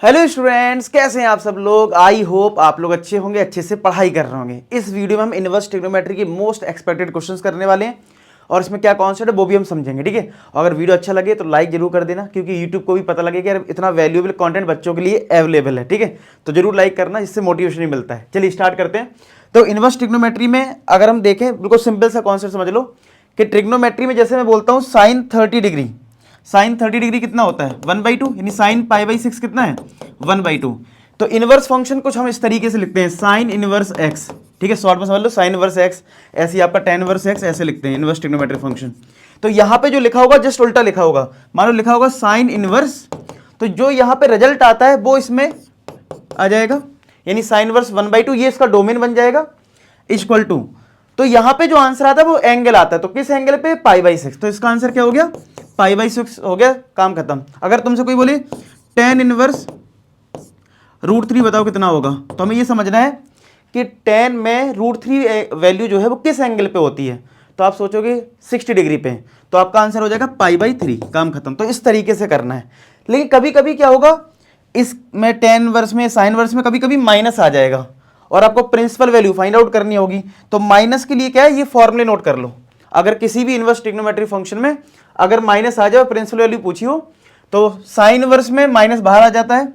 Hello students, कैसे हैं आप सब लोग। आई होप आप लोग अच्छे होंगे, अच्छे से पढ़ाई कर रहे होंगे। इस वीडियो में हम इनवर्स ट्रिग्नोमेट्री की मोस्ट एक्सपेक्टेड क्वेश्चंस करने वाले हैं और इसमें क्या कॉन्सेप्ट है वो भी हम समझेंगे। ठीक है, अगर वीडियो अच्छा लगे तो लाइक जरूर कर देना, क्योंकि यूट्यूब को भी पता लगे कि यार इतना वैल्यूएबल कंटेंट बच्चों के लिए अवेलेबल है। ठीक है, तो जरूर लाइक करना, जिससे मोटिवेशन भी मिलता है। चलिए स्टार्ट करते हैं। तो इनवर्स ट्रिग्नोमेट्री में अगर हम देखें, बिल्कुल सिंपल सा कॉन्सेप्ट समझ लो कि ट्रिग्नोमेट्री में जैसे मैं बोलता हूँ साइन 30 डिग्री, साइन 30 डिग्री कितना होता है 1/2, यानी साइन π/6 कितना है 1/2। तो इनवर्स फंक्शन कुछ हम इस तरीके से लिखते हैं, साइन इनवर्स एक्स। ठीक है, शॉर्ट में समझ लो साइन इनवर्स एक्स, ऐसे ही आपका tan इनवर्स एक्स ऐसे लिखते हैं इनवर्स ट्रिग्नोमेट्रिक फंक्शन। तो यहाँ पे जो लिखा होगा जस्ट उल्टा लिखा होगा, मान लो लिखा होगा साइन इनवर्स, तो जो यहाँ पे रिजल्ट आता है वो इसमें आ जाएगा, यानी साइन इनवर्स 1/2, ये इसका डोमेन बन जाएगा इक्वल टू। तो यहाँ पे जो आंसर आता है वो एंगल आता है, तो किस एंगल पे π/6, तो इसका आंसर क्या हो गया π/6 हो गया, काम खत्म। अगर तुमसे कोई बोले tan इनवर्स √3 बताओ कितना होगा, तो हमें ये समझना है कि tan में √3 वैल्यू जो है वो किस एंगल पे होती है, तो आप सोचोगे 60 डिग्री पे, तो आपका आंसर हो जाएगा π/3, काम खत्म। तो इस तरीके से करना है। लेकिन कभी कभी क्या होगा, इसमें tan इनवर्स में साइन इनवर्स में कभी कभी माइनस आ जाएगा और आपको प्रिंसिपल वैल्यू फाइंड आउट करनी होगी। तो माइनस के लिए क्या है, ये फॉर्मूले नोट कर लो। अगर किसी भी इनवर्स ट्रिग्नोमेट्रिक फंक्शन में अगर माइनस आ जाए, प्रिंसिपल वैल्यू पूछी हो, तो साइन इनवर्स में माइनस बाहर आ जाता है,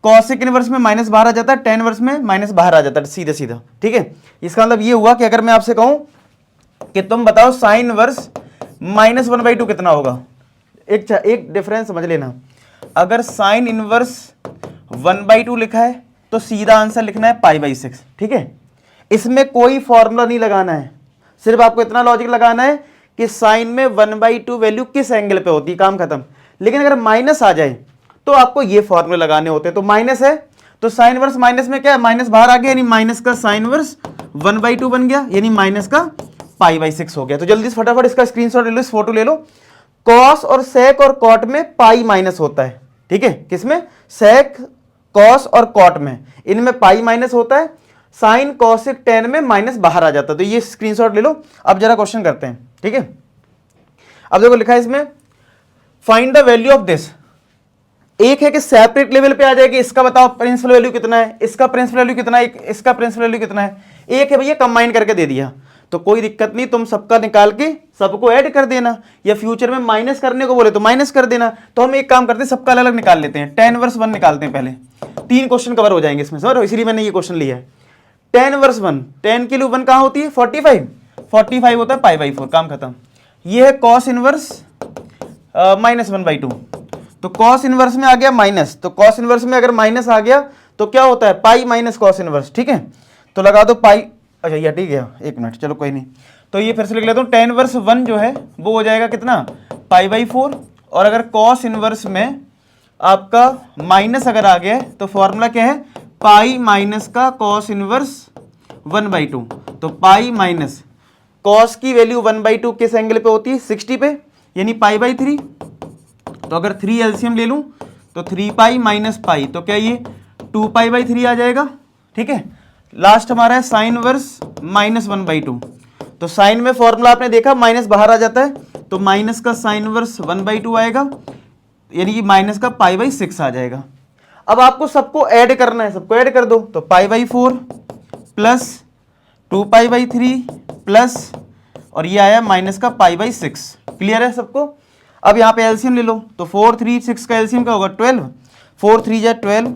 कॉसेक इनवर्स में माइनस बाहर आ जाता है, tan इनवर्स में माइनस बाहर आ जाता है, सीधा सीधा। ठीक है, इसका मतलब ये हुआ कि अगर मैं आपसे कहूं कि तुम बताओ साइन इनवर्स -1/2 कितना होगा, एक डिफरेंस समझ लेना। अगर साइन इनवर्स 1/2 लिखा है तो सीधा आंसर लिखना है π/6। ठीक है, इसमें कोई फॉर्मूला नहीं लगाना है, सिर्फ आपको इतना लॉजिक लगाना है कि साइन में 1/2 वैल्यू किस एंगल पे होती है, काम खत्म। लेकिन अगर माइनस आ जाए तो आपको ये फॉर्मूले लगाने होते हैं। तो माइनस है तो साइन इनवर्स माइनस में क्या है, माइनस बाहर आ गया, यानी माइनस का साइन इनवर्स 1/2 बन गया, यानी माइनस का π/6 हो गया। तो जल्दी से फटाफट इसका स्क्रीनशॉट ले लो, इस फोटो ले लो। कॉस और सेक और कॉट में पाई माइनस होता है। ठीक है, किसमें, सेक कॉस और कॉट में, इनमें पाई माइनस होता है। साइन कॉसिक tan में माइनस बाहर आ जाता है। तो ये स्क्रीनशॉट ले लो। अब जरा क्वेश्चन करते हैं। ठीक है, अब देखो लिखा है इसमें find the value of this. एक है कि सेपरेट लेवल पे आ जाएगी, इसका बताओ प्रिंसिपल वैल्यू कितना है, इसका प्रिंसिपल वैल्यू कितना है, इसका प्रिंसिपल वैल्यू कितना है। एक है भैया कंबाइन करके दे दिया, तो कोई दिक्कत नहीं, तुम सबका निकाल के सबको ऐड कर देना, या फ्यूचर में माइनस करने को बोले तो माइनस कर देना। तो हम एक काम करते हैं, सबका अलग अलग निकाल लेते हैं। tan इनवर्स 1 निकालते हैं पहले, 3 क्वेश्चन कवर हो जाएंगे इसमें सर, इसलिए मैंने ये क्वेश्चन लिया है। tan इनवर्स 1, tan की वैल्यू 1 कहाँ होती है 45 होता है π/4, काम खत्म। ये है cos इनवर्स -1/2, तो cos इनवर्स में आ गया माइनस, तो cos इनवर्स में अगर माइनस आ गया तो क्या होता है पाई माइनस cos इनवर्स। ठीक है, तो लगा दो पाई, अच्छा ये ठीक है, एक मिनट, चलो कोई नहीं। तो ये फिर से लिख लेता हूँ, tan इनवर्स 1 जो है वो हो जाएगा कितना π/4, और अगर cos इनवर्स में आपका माइनस अगर आ गया तो फॉर्मूला क्या है, पाई माइनस का cos इनवर्स 1/2। तो पाई माइनस cos की वैल्यू 1/2 किस एंगल पे होती है 60 पे, यानी π/3। तो अगर 3 एलसीएम ले लूं तो 3π माइनस पाई, तो क्या ये 2π/3 आ जाएगा। ठीक है, लास्ट हमारा है साइन इनवर्स -1/2। तो साइन में फॉर्मूला आपने देखा माइनस बाहर आ जाता है, तो माइनस का साइन इनवर्स 1/2 आएगा, यानी कि माइनस का π/6 आ जाएगा। अब आपको सबको ऐड करना है, सबको ऐड कर दो, तो π/4 प्लस 2π/3 प्लस, और ये आया माइनस का π/6। क्लियर है सबको। अब यहाँ पे एलसीएम ले लो, तो 4 3 6 का एलसीएम क्या होगा 12, 4 3 जा 12,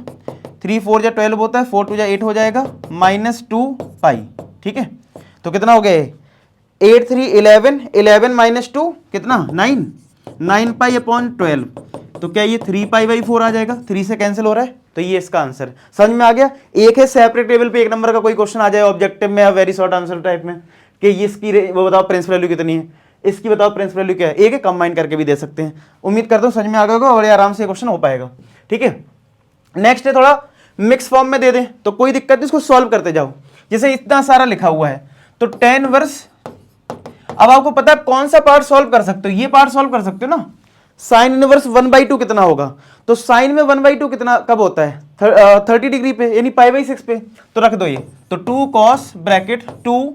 3 4 जा 12 होता है, 4 2 जा 8 हो जाएगा, -2π। ठीक है, तो कितना हो गया 8 3 11, 11 माइनस 2 कितना 9, 9π/12। तो क्या ये 3π/4 आ जाएगा, 3 से कैंसिल हो रहा है, तो ये इसका आंसर। समझ में आ गया। एक है सेपरेट टेबल पे 1 नंबर का कोई क्वेश्चन आ जाए ऑब्जेक्टिव में या वेरी शॉर्ट आंसर टाइप में, कि इसकी वो बताओ प्रिंसिपल वैल्यू कितनी है, इसकी बताओ प्रिंसिपल वैल्यू क्या है। एक है कंबाइन करके भी दे सकते हैं। उम्मीद करता हूँ समझ में आ गया होगा, बड़े आराम से क्वेश्चन हो पाएगा। ठीक है, नेक्स्ट है थोड़ा मिक्स फॉर्म में दे दें तो कोई दिक्कत नहीं, इसको सॉल्व करते जाओ। जैसे इतना सारा लिखा हुआ है, तो tan इनवर्स, अब आपको पता है कौन सा पार्ट सॉल्व कर सकते हो, ये पार्ट सॉल्व कर सकते हो ना। साइन इनवर्स 1/2 कितना होगा, तो साइन में 1/2 कितना कब होता है 30 डिग्री पे, यानी π/6 पे, तो रख दो ये, तो 2 cos ब्रैकेट 2,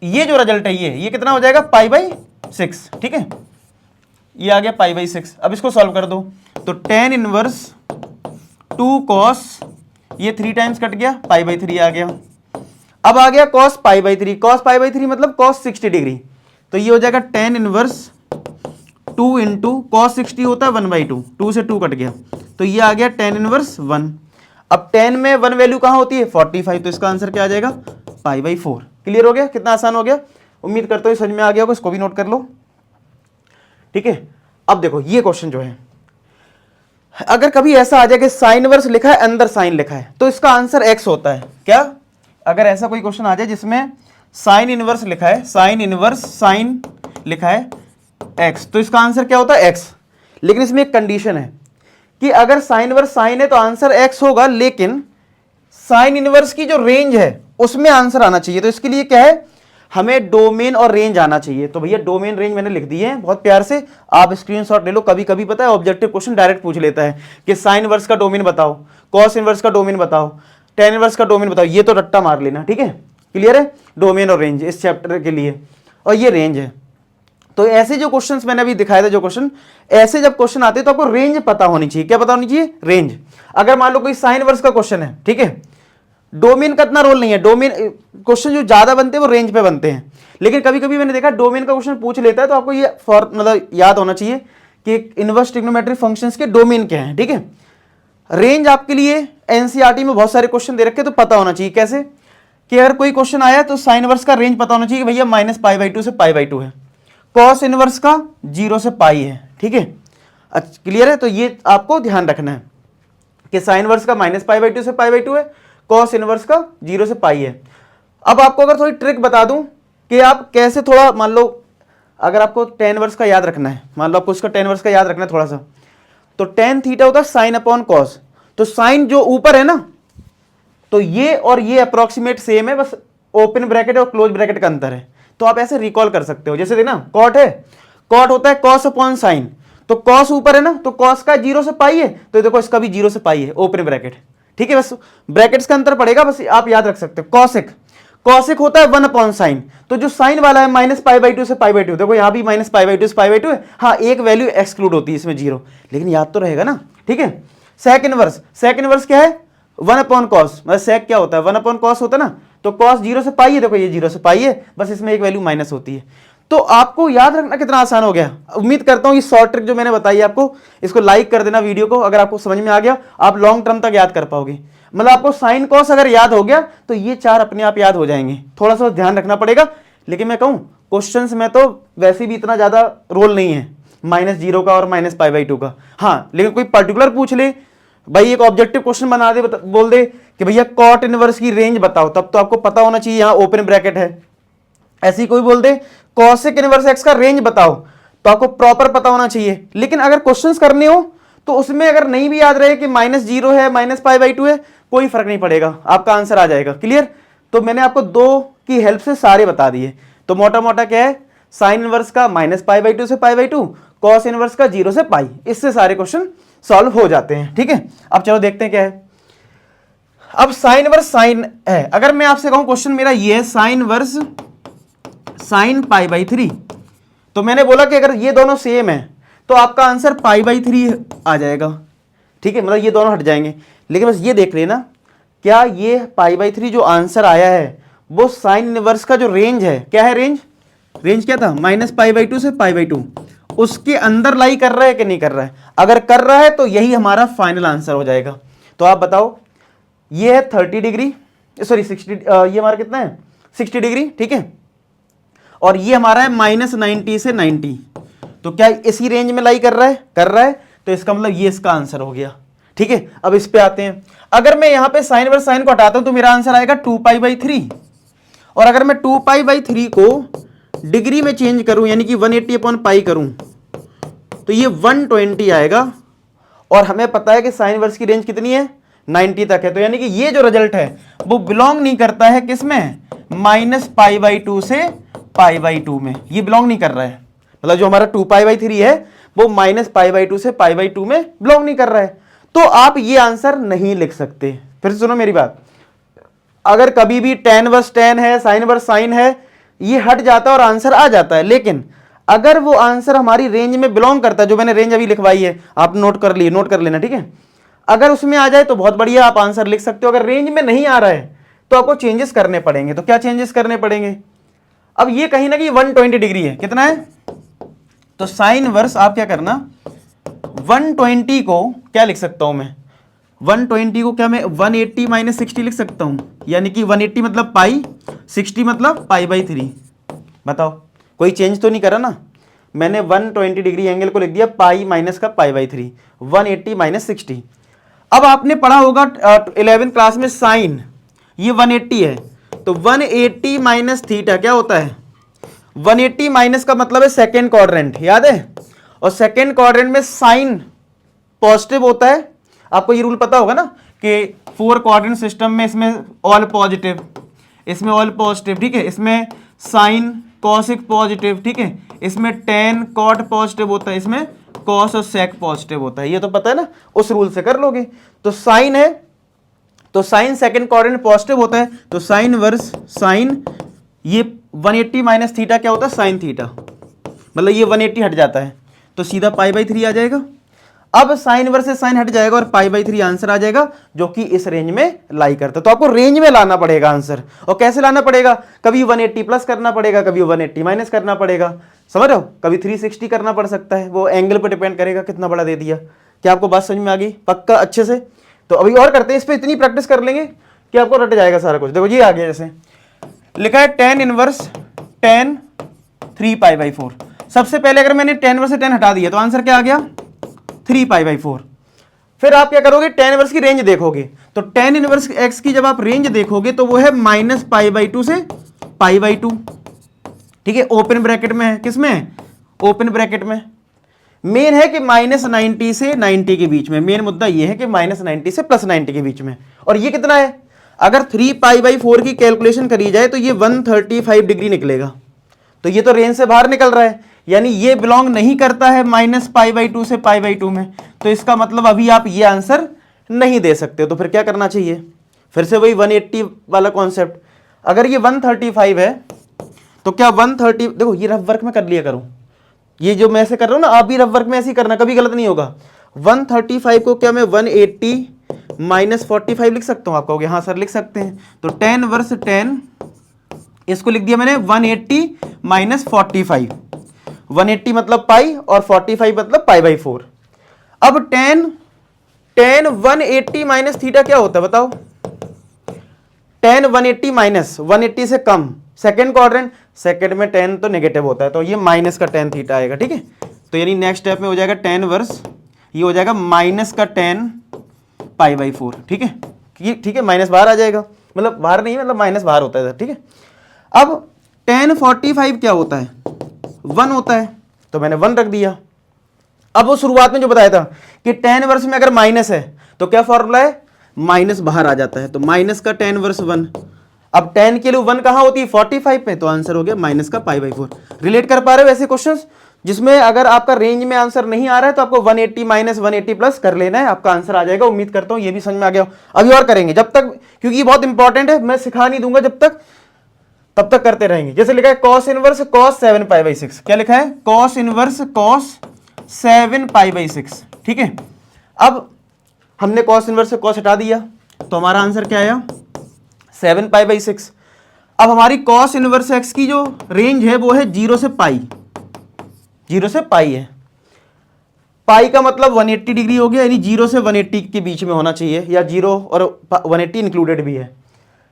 ये जो रिजल्ट है ये कितना हो जाएगा π/6। ठीक है, ये आ गया π/6। अब इसको सॉल्व कर दो, तो tan इनवर्स 2 cos, ये 3 टाइम्स कट गया, पाई बाई 3 आ गया। अब आ गया cos pi by 3, cos pi by 3 मतलब cos 60 डिग्री, तो ये हो जाएगा tan इनवर्स 2 इंटू cos 60 होता है 1/2, 2 से 2 कट गया, तो ये आ गया tan इनवर्स 1। अब tan में 1 वैल्यू कहाँ होती है 45, तो इसका आंसर क्या आ जाएगा पाई बाई 4। क्लियर हो गया, कितना आसान हो गया, उम्मीद करता हूँ समझ में आ गया होगा, इसको भी नोट कर लो, ठीक है। अब देखो ये क्वेश्चन जो है, अगर कभी ऐसा आ जाए कि साइन इनवर्स लिखा है अंदर साइन लिखा है, तो इसका आंसर x होता है। क्या, अगर ऐसा कोई क्वेश्चन आ जाए जिसमें साइन इनवर्स लिखा है, साइन इनवर्स साइन लिखा है x, तो इसका आंसर क्या होता है x। लेकिन इसमें एक कंडीशन है कि अगर साइन इनवर्स साइन है तो आंसर x होगा, लेकिन साइन इनवर्स की जो रेंज है उसमें आंसर आना चाहिए। तो इसके लिए क्या है, हमें डोमेन और रेंज आना चाहिए। तो भैया डोमेन रेंज मैंने लिख दी है बहुत प्यार से, आप स्क्रीनशॉट ले लो। कभी कभी पता है ऑब्जेक्टिव क्वेश्चन डायरेक्ट पूछ लेता है कि साइन इनवर्स का डोमेन बताओ, कॉस इनवर्स का डोमेन बताओ, टेन इनवर्स का डोमेन बताओ, ये तो रट्टा मार लेना, ठीक है। क्लियर है, डोमेन और रेंज इस चैप्टर के लिए, और ये रेंज है। तो ऐसे जो क्वेश्चंस मैंने अभी दिखाया था, जो क्वेश्चन ऐसे जब क्वेश्चन आते हैं तो आपको रेंज पता होनी चाहिए। क्या पता होनी चाहिए, रेंज। अगर मान लो कोई साइन इनवर्स का क्वेश्चन है, ठीक है, डोमेन का इतना रोल नहीं है, डोमेन क्वेश्चन जो ज्यादा बनते हैं वो रेंज पे बनते हैं। लेकिन कभी कभी मैंने देखा डोमेन का क्वेश्चन पूछ लेता है, तो आपको ये मतलब याद होना चाहिए कि इनवर्स ट्रिग्नोमेट्रिक फंक्शंस के डोमेन क्या है, ठीक है। रेंज आपके लिए एनसीईआरटी में बहुत सारे क्वेश्चन दे रखे, तो पता होना चाहिए कैसे, कि अगर कोई क्वेश्चन आया तो साइन इनवर्स का रेंज पता होना चाहिए कि भैया -π/2 से π/2 है, कॉस इनवर्स का 0 से पाई है, ठीक है। अच्छा क्लियर है, तो ये आपको ध्यान रखना है कि साइन इनवर्स का -π/2 से π/2 है, कॉस इनवर्स का 0 से पाई है। अब आपको अगर थोड़ी ट्रिक बता दूं कि आप कैसे, थोड़ा मान लो अगर आपको tan इनवर्स का याद रखना है, मान लो आपको उसका tan इनवर्स का याद रखना है थोड़ा सा, तो tan थीटा होता है साइन अपॉन कॉस। तो साइन जो ऊपर है ना, तो ये और ये अप्रोक्सीमेट सेम है, बस ओपन ब्रैकेट और क्लोज ब्रैकेट का अंतर है। तो आप ऐसे रिकॉल कर सकते हो, जैसे देखना कॉट है, कॉट होता है कॉस अपॉन साइन, तो कॉस ऊपर है ना, तो कॉस का 0 से पाई है, तो देखो इसका भी 0 से पाई है, ओपन ब्रैकेट, ठीक है। बस ब्रैकेट्स का अंतर पड़ेगा, बस आप याद रख सकते हो। कॉसेक, कॉसेक होता है 1 अपॉन साइन, तो जो साइन वाला है -π/2 से π/2, देखो यहां भी -π/2 से π/2 है, हाँ एक वैल्यू एक्सक्लूड होती है इसमें 0, लेकिन याद तो रहेगा ना, ठीक है। सेक इनवर्स, सेक इनवर्स क्या है 1 अपॉन कॉस, मतलब सेक क्या होता है 1 अपॉन कॉस होता है ना, तो कॉस 0 से पाई है, देखो ये 0 से पाई है, बस इसमें एक वैल्यू माइनस होती है। तो आपको याद रखना कितना आसान हो गया। उम्मीद करता हूं ये शॉर्ट ट्रिक जो मैंने बताई आपको, इसको लाइक कर देना वीडियो को, अगर आपको समझ में आ गया आप लॉन्ग टर्म तक याद कर पाओगे। मतलब आपको साइन कॉस अगर याद हो गया तो ये 4 अपने आप याद हो जाएंगे, थोड़ा सा ध्यान रखना पड़ेगा। लेकिन मैं कहूं क्वेश्चंस में तो वैसे भी इतना ज्यादा रोल नहीं है -0 का और -π/2 का, हाँ लेकिन कोई पर्टिकुलर पूछ ले भाई, एक ऑब्जेक्टिव क्वेश्चन बना दे, बोल दे कि भैया कॉट इनवर्स की रेंज बताओ, तब तो आपको पता होना चाहिए यहाँ ओपन ब्रैकेट है। ऐसे ही कोई बोल दे कॉसेक इनवर्स एक्स का रेंज बताओ, तो आपको प्रॉपर पता होना चाहिए। लेकिन अगर क्वेश्चंस करने हो तो उसमें अगर नहीं भी याद रहे कि -0 है -π/2 है, कोई फर्क नहीं पड़ेगा, आपका आंसर आ जाएगा। क्लियर, तो मैंने आपको 2 की हेल्प से सारे बता दिए। तो मोटा मोटा क्या है, साइन इनवर्स का -π/2 से π/2, कॉस इनवर्स का 0 से पाई, इससे सारे क्वेश्चन सॉल्व हो जाते हैं, ठीक है। अब चलो देखते हैं क्या है। अब साइन इनवर्स साइन है, अगर मैं आपसे कहूं क्वेश्चन मेरा ये है साइन इनवर्स साइन π/3, तो मैंने बोला कि अगर ये दोनों सेम है तो आपका आंसर π/3 आ जाएगा, ठीक है, मतलब ये दोनों हट जाएंगे। लेकिन बस ये देख लेना, क्या ये π/3 जो आंसर आया है वो साइन इनवर्स का जो रेंज है, क्या है रेंज, रेंज क्या था -π/2 से π/2, उसके अंदर लाई कर रहा है कि नहीं कर रहा है। अगर कर रहा है तो यही हमारा फाइनल आंसर हो जाएगा। तो आप बताओ, ये है 30 डिग्री, सॉरी 60, ये हमारा कितना है 60 डिग्री, ठीक है, और ये हमारा है -90 से 90, तो क्या इसी रेंज में लाई कर रहा है, कर रहा है, तो इसका मतलब ये इसका आंसर हो गया, ठीक है। अब इस पे आते हैं, अगर मैं यहां पे साइन इनवर्स साइन को हटाता हूं तो मेरा आंसर आएगा 2π/3, और अगर मैं 2π/3 को डिग्री में चेंज करूं यानी कि 180/π करूं तो ये 120 आएगा, और हमें पता है कि साइन इनवर्स की रेंज कितनी है 90 तक है। तो यानी कि ये जो रिजल्ट है वो बिलोंग नहीं करता है किसमें, -π/2 से π/2 में, ये बिलोंग नहीं कर रहा है। मतलब जो हमारा 2π/3 है वो -π/2 से π/2 में बिलोंग नहीं कर रहा है। तो आप ये आंसर नहीं लिख सकते। फिर सुनो मेरी बात, अगर कभी भी tan इनवर्स tan है, साइन इनवर्स साइन है, ये हट जाता है और आंसर आ जाता है। लेकिन अगर वो आंसर हमारी रेंज में बिलोंग करता है, जो मैंने रेंज अभी लिखवाई है आप नोट कर लिए, नोट कर लेना, ठीक है। अगर उसमें आ जाए तो बहुत बढ़िया, आप आंसर लिख सकते हो। अगर रेंज में नहीं आ रहा है तो आपको चेंजेस करने पड़ेंगे। तो क्या चेंजेस करने पड़ेंगे? अब ये कहीं ना कहीं 120 डिग्री है, कितना है? तो साइन इनवर्स आप क्या करना, 120 को क्या लिख सकता हूं मैं, 120 को क्या मैं 180 माइनस 60 लिख सकता हूं, यानी कि 180 मतलब पाई, 60 मतलब पाई बाई 3। बताओ, कोई चेंज तो नहीं करा ना? मैंने 120 डिग्री एंगल को लिख दिया पाई माइनस का पाई बाई 3, 180 माइनस 60। अब आपने पढ़ा होगा 11th क्लास में साइन, ये 180 है, तो 180 माइनस थीटा क्या होता है? 180 माइनस का मतलब है सेकेंड क्वाड्रेंट, याद है? और सेकेंड क्वाड्रेंट में साइन पॉजिटिव होता है। आपको ये रूल पता होगा ना कि 4 क्वाड्रेंट सिस्टम में इसमें ऑल पॉजिटिव, इसमें ऑल पॉजिटिव, ठीक है, इसमें साइन कॉसिक पॉजिटिव, ठीक है, इसमें टेन कॉट पॉजिटिव होता है, इसमें कॉस और सेक पॉजिटिव होता है। ये तो पता है ना, उस रूल से कर लोगे। तो साइन है, तो साइन सेकंड क्वाड्रेंट पॉजिटिव होता है, तो साइन वर्स साइन, ये 180 माइनस थीटा क्या होता है? साइन थीटा, मतलब ये 180 हट जाता है, तो सीधा पाई बाई 3 आ जाएगा। अब साइन वर्स से साइन हट जाएगा और पाई बाई 3 आंसर आ जाएगा, जो कि इस रेंज में लाई करता है। तो आपको रेंज में लाना पड़ेगा आंसर। और कैसे लाना पड़ेगा? कभी 180 प्लस करना पड़ेगा, कभी 180 माइनस करना पड़ेगा, समझ रहे हो? कभी 360 करना पड़ सकता है, वो एंगल पर डिपेंड करेगा कितना बड़ा दे दिया। क्या आपको बात समझ में आ गई? पक्का अच्छे से? तो अभी और करते हैं, इस पर इतनी प्रैक्टिस कर लेंगे कि आपको रट जाएगा सारा कुछ। देखो ये आ गया, जैसे लिखा है tan inverse tan 3 pi by 4। सबसे पहले अगर मैंने tan इनवर्स से tan हटा दिया तो आंसर क्या आ गया? 3 पाई बाई 4। फिर आप क्या करोगे? tan इनवर्स की रेंज देखोगे, तो tan इनवर्स x की जब आप रेंज देखोगे तो वो है माइनस पाई बाई 2 से पाई बाई 2, ठीक है, ओपन ब्रैकेट में है। किसमें है? ओपन ब्रैकेट में। मेन है कि माइनस 90 से 90 के बीच में, मेन मुद्दा ये है कि माइनस 90 से प्लस 90 के बीच में। और ये कितना है? अगर 3 पाई बाई 4 की कैलकुलेशन करी जाए तो ये 135 डिग्री निकलेगा। तो ये तो रेंज से बाहर निकल रहा है, यानी ये बिलोंग नहीं करता है माइनस पाई बाई 2 से पाई बाई 2 में। तो इसका मतलब अभी आप ये आंसर नहीं दे सकते। तो फिर क्या करना चाहिए? फिर से वही 180 वाला कॉन्सेप्ट। अगर ये 135 है तो क्या 130, देखो ये रफ वर्क में कर लिया करो, ये जो मैं ऐसे कर रहा हूं ना, आप भी रफ वर्क में ऐसे ही करना, कभी गलत नहीं होगा। 135 को क्या मैं 180 माइनस 45 लिख सकता हूं? आप कहोगे हाँ सर लिख सकते हैं। तो tan वर्स tan, इसको लिख दिया मैंने 180 माइनस 45, 180 मतलब पाई और 45 मतलब पाई बाई 4। अब tan 180 माइनस थीटा क्या होता है बताओ? tan 180 माइनस 180 से कम, सेकेंड क्वाड्रेंट, सेकेंड में tan तो नेगेटिव होता है, तो ये माइनस का tan थीटा आएगा, ठीक है। तो यानी नेक्स्ट स्टेप में हो जाएगा tan वर्स, ये हो जाएगा माइनस का tan पाई बाई 4, ठीक है, ठीक है, माइनस बाहर आ जाएगा, मतलब बाहर नहीं, मतलब माइनस बाहर होता है, ठीक है। अब tan 45 क्या होता है? 1 होता है, तो मैंने 1 रख दिया। अब वो शुरुआत में जो बताया था कि tan वर्स में अगर माइनस है तो क्या फॉर्मूला है? माइनस बाहर आ जाता है, तो माइनस का tan वर्स 1। अब tan के लिए 1 कहां होती है? 45 पे, तो आंसर हो गया माइनस का पाई बाई 4। रिलेट कर पा रहे हो ऐसे क्वेश्चंस जिसमें अगर आपका रेंज में आंसर नहीं आ रहा है तो आपको 180 माइनस 180 प्लस कर लेना है, आपका आंसर आ जाएगा। उम्मीद करता हूं ये भी समझ में आ गया। अभी और करेंगे जब तक, क्योंकि ये बहुत इंपॉर्टेंट है, मैं सिखा नहीं दूंगा जब तक, तब तक करते रहेंगे। जैसे लिखा है cos inverse cos 7 pi by 6, क्या लिखा है? cos inverse cos 7 pi by 6, ठीक है। अब हमने cos इनवर्स से cos हटा दिया तो हमारा आंसर क्या आया? 7 पाई बाई 6। अब हमारी cos इनवर्स x की जो रेंज है वो है 0 से पाई, 0 से पाई है। पाई का मतलब 180 डिग्री हो गया, यानी 0 से 180 के बीच में होना चाहिए, या 0 और 180 इंक्लूडेड भी है।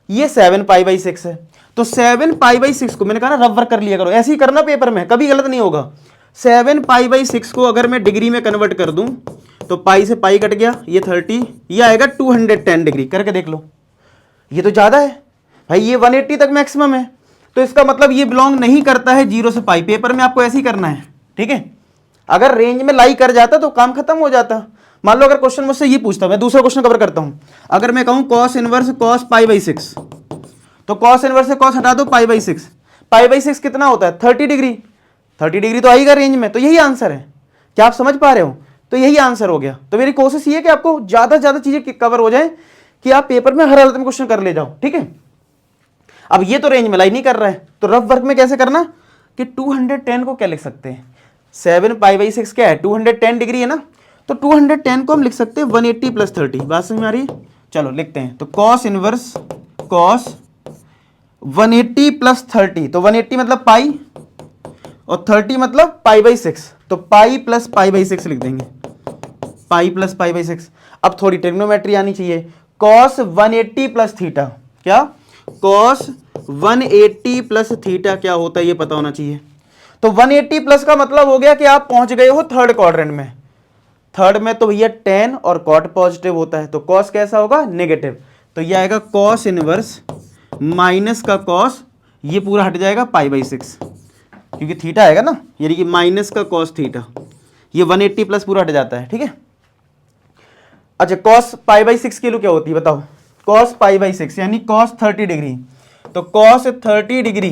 ये 7 पाई बाई 6 है, तो 7 पाई बाई 6 को मैंने कहा ना रफ वर्क कर लिया करो, ऐसे ही करना पेपर में, कभी गलत नहीं होगा। 7 पाई बाई 6 को अगर मैं डिग्री में कन्वर्ट कर दूं तो पाई से पाई कट गया, ये 30, ये आएगा 210 डिग्री। करके देख लो, ये तो ज्यादा है भाई, ये 180 तक मैक्सिमम है, तो इसका मतलब ये बिलोंग नहीं करता है 0 से पाई। पेपर में आपको ऐसे ही करना है, ठीक है। अगर रेंज में लाई कर जाता तो काम खत्म हो जाता। मान लो अगर क्वेश्चन मुझसे ये पूछता, मैं दूसरा क्वेश्चन कवर करता हूं, अगर मैं कहूं cos inverse cos pi by 6, तो cos इनवर्स से cos हटा दो, पाई बाई 6, पाई बाई 6 कितना होता है? 30 डिग्री, 30 डिग्री तो आएगा रेंज में, तो यही आंसर है। क्या आप समझ पा रहे हो? तो यही आंसर हो गया। तो मेरी कोशिश ये है कि आपको ज्यादा से ज्यादा चीजें कवर हो जाए कि आप पेपर में हर हालत में क्वेश्चन कर ले जाओ, ठीक है। अब ये तो रेंज में लाई नहीं कर रहा है, तो रफ वर्क में कैसे करना कि 210 को क्या लिख सकते हैं? 7 पाई बाई 6 क्या है? 210 डिग्री है ना, तो 210 को हम लिख सकते हैं 180 प्लस 30। बात समझ में आ रही है? चलो लिखते हैं। तो कॉस इनवर्स कॉस 180 प्लस 30, तो 180 मतलब पाई और 30 मतलब पाई बाई 6, तो पाई प्लस पाई बाई 6 लिख देंगे, पाई प्लस पाई बाई 6। अब थोड़ी ट्रिग्नोमेट्री आनी चाहिए। कॉस 180 प्लस थीटा, क्या कॉस 180 प्लस थीटा क्या होता है ये पता होना चाहिए। तो 180 प्लस का मतलब हो गया कि आप पहुंच गए हो थर्ड क्वाड्रेंट में। थर्ड में तो भैया टेन और कॉट पॉजिटिव होता है, तो कॉस कैसा होगा, नेगेटिव। तो ये आएगा कॉस इनवर्स माइनस का कॉस, ये पूरा हट जाएगा पाई बाई 6, क्योंकि थीटा आएगा ना, यानी कि माइनस का कॉस थीटा, ये 180 प्लस पूरा हट जाता है। ठीक है। अच्छा, कॉस पाई बाई 6 की वैल्यू क्या होती है बताओ। कॉस पाई बाई 6 यानी कॉस 30 डिग्री, तो कॉस 30 डिग्री,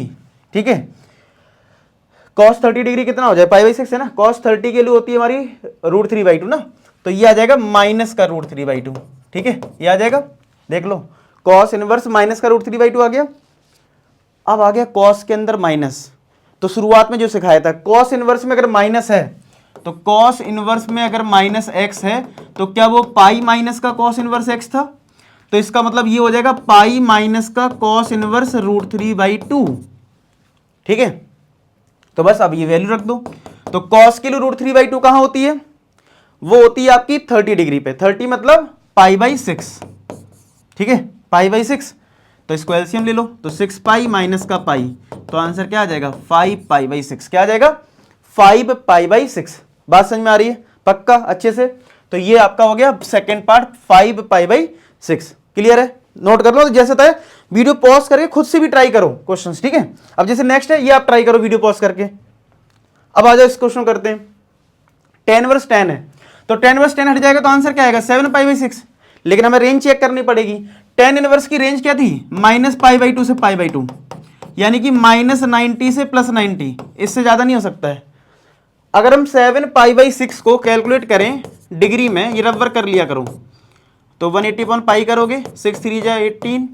ठीक है, कॉस 30 डिग्री कितना हो जाए, पाई बाई 6 है ना। कॉस 30 की वैल्यू होती है हमारी √3/2 ना, तो ये आ जाएगा माइनस का √3/2। ठीक है, ये आ जाएगा, देख लो, कॉस इनवर्स माइनस का √3/2 आ गया। अब आ गया कॉस के अंदर माइनस, तो शुरुआत में जो सिखाया था, कॉस इनवर्स में अगर माइनस है, तो कॉस इनवर्स में अगर माइनस एक्स है, तो क्या वो पाई माइनस का कॉस इनवर्स एक्स था, तो इसका मतलब ये हो जाएगा पाई माइनस का कॉस इनवर्स √3/2। ठीक है, तो बस अब ये वैल्यू रख दो। तो कॉस की √3/2 कहां होती है, वो होती है आपकी 30 डिग्री पे, 30 मतलब पाई बाई 6। ठीक है, पाई बाई 6, तो इसको एलसीएम ले लो, तो 6 पाई माइनस का पाई, तो आंसर क्या आ जाएगा, 5 पाई बाई 6। क्या आ जाएगा, 5 पाई बाई 6। बात समझ में आ रही है पक्का अच्छे से। तो ये आपका हो गया second part, 5 pi by 6। Clear है, नोट कर लो। तो जैसे था वीडियो पॉज करके खुद से भी ट्राई करो क्वेश्चंस। ठीक है, अब जैसे नेक्स्ट है ये आप ट्राई करो वीडियो पॉज करके। अब आ जाओ इस क्वेश्चन करते हैं। tan वर्स tan है, तो tan वर्स tan हट जाएगा, तो आंसर क्या आएगा, 7 पाई बाई 6। लेकिन हमें रेंज चेक करनी पड़ेगी। tan इनवर्स की रेंज क्या थी, -π/2 से π/2, यानी कि -90 से +90, इससे ज्यादा नहीं हो सकता है। अगर हम 7 पाई बाई 6 को कैलकुलेट करें डिग्री में, ये रबर कर लिया करो, तो 180/π करोगे, 6 3 जा 18,